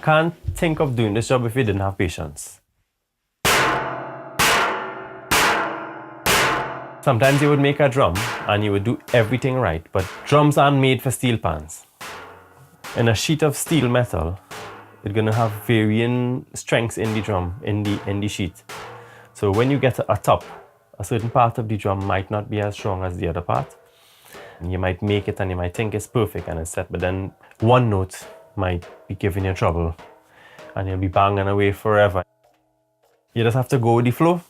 can't think of doing this job if you didn't have patience. Sometimes you would make a drum and you would do everything right, but drums aren't made for steel pans. In a sheet of steel metal, it's going to have varying strengths in the drum, in the sheet. So when you get a top, a certain part of the drum might not be as strong as the other part. You might make it and you might think it's perfect and it's set, but then one note might be giving you trouble and you'll be banging away forever. You just have to go with the flow.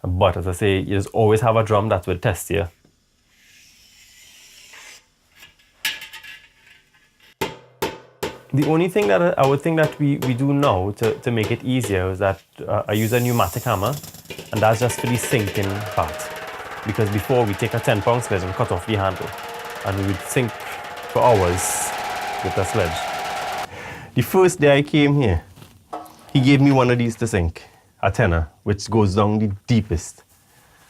But as I say, you just always have a drum that will test you. The only thing that I would think that we do now to make it easier is that I use a pneumatic hammer, and that's just for the sinking part. Because before we take a 10-pound sledge and cut off the handle, and we would sink for hours with the sledge. The first day I came here, he gave me one of these to sink, a tenner, which goes down the deepest.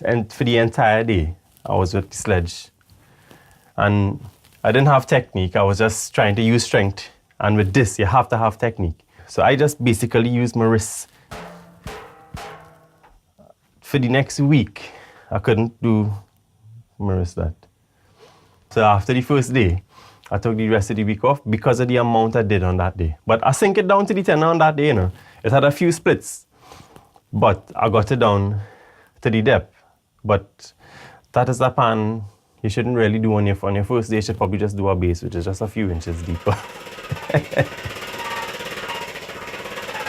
And for the entire day, I was with the sledge. And I didn't have technique, I was just trying to use strength. And with this, you have to have technique. So I just basically used my wrists. For the next week, I couldn't do my wrist that. So after the first day, I took the rest of the week off because of the amount I did on that day. But I sink it down to the tenner on that day, you know. It had a few splits, but I got it down to the depth. But that is a pan you shouldn't really do on your first day. You should probably just do a base, which is just a few inches deeper. It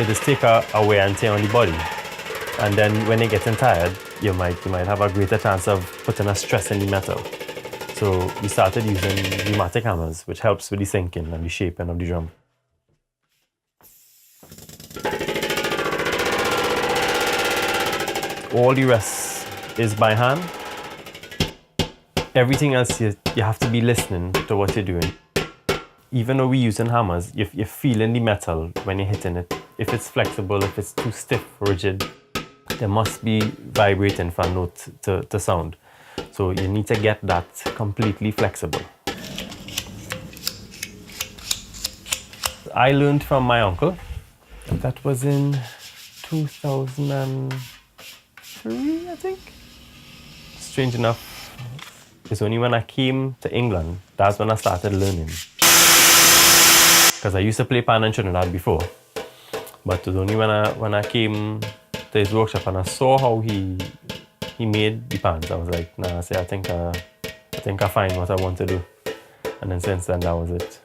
just take a wear and tear on the body. And then when you're getting tired, you might have a greater chance of putting a stress in the metal. So we started using pneumatic hammers, which helps with the sinking and the shaping of the drum. All the rest is by hand. Everything else, you have to be listening to what you're doing. Even though we're using hammers, you're feeling the metal when you're hitting it. If it's flexible, if it's too stiff, rigid, there must be vibrating for a note to sound. So you need to get that completely flexible. I learned from my uncle. That was in 2003, I think. Strange enough, it's only when I came to England, that's when I started learning. Because I used to play pan in Trinidad before. But it was only when I came to his workshop and I saw how he made the pans, I was like, nah, I think I find what I want to do. And then since then, that was it.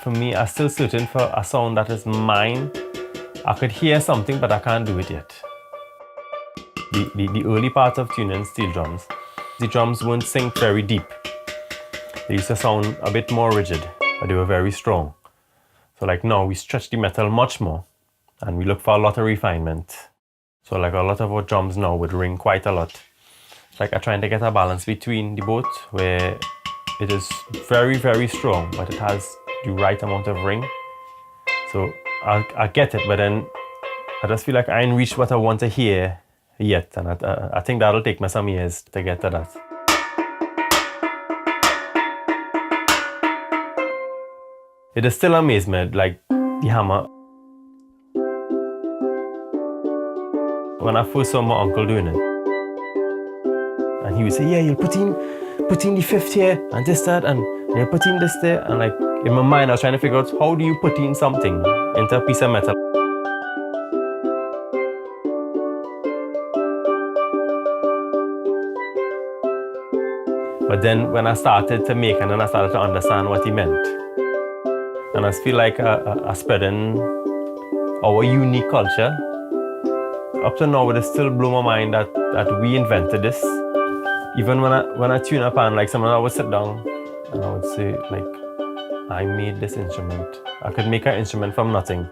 For me, I'm still searching for a sound that is mine. I could hear something, but I can't do it yet. The early part of tuning steel drums, the drums weren't sink very deep. They used to sound a bit more rigid, but they were very strong. So like now, we stretch the metal much more, and we look for a lot of refinement. So like a lot of our drums now would ring quite a lot. Like I'm trying to get a balance between the both, where it is very, very strong, but it has the right amount of ring. So I get it, but then I just feel like I ain't reached what I want to hear yet, and I think that'll take me some years to get to that. It is still amazement, like the hammer. When I first saw my uncle doing it, and he would say, yeah, you'll put in the fifth here, and this, that, and you'll put in this there, and like in my mind I was trying to figure out how do you put in something into a piece of metal. But then when I started to make, and then I started to understand what he meant. And I feel like I spreading our unique culture. Up to now, it still blow my mind that we invented this. Even when I tune a pan, like someone, I would sit down and I would say, like, I made this instrument. I could make an instrument from nothing.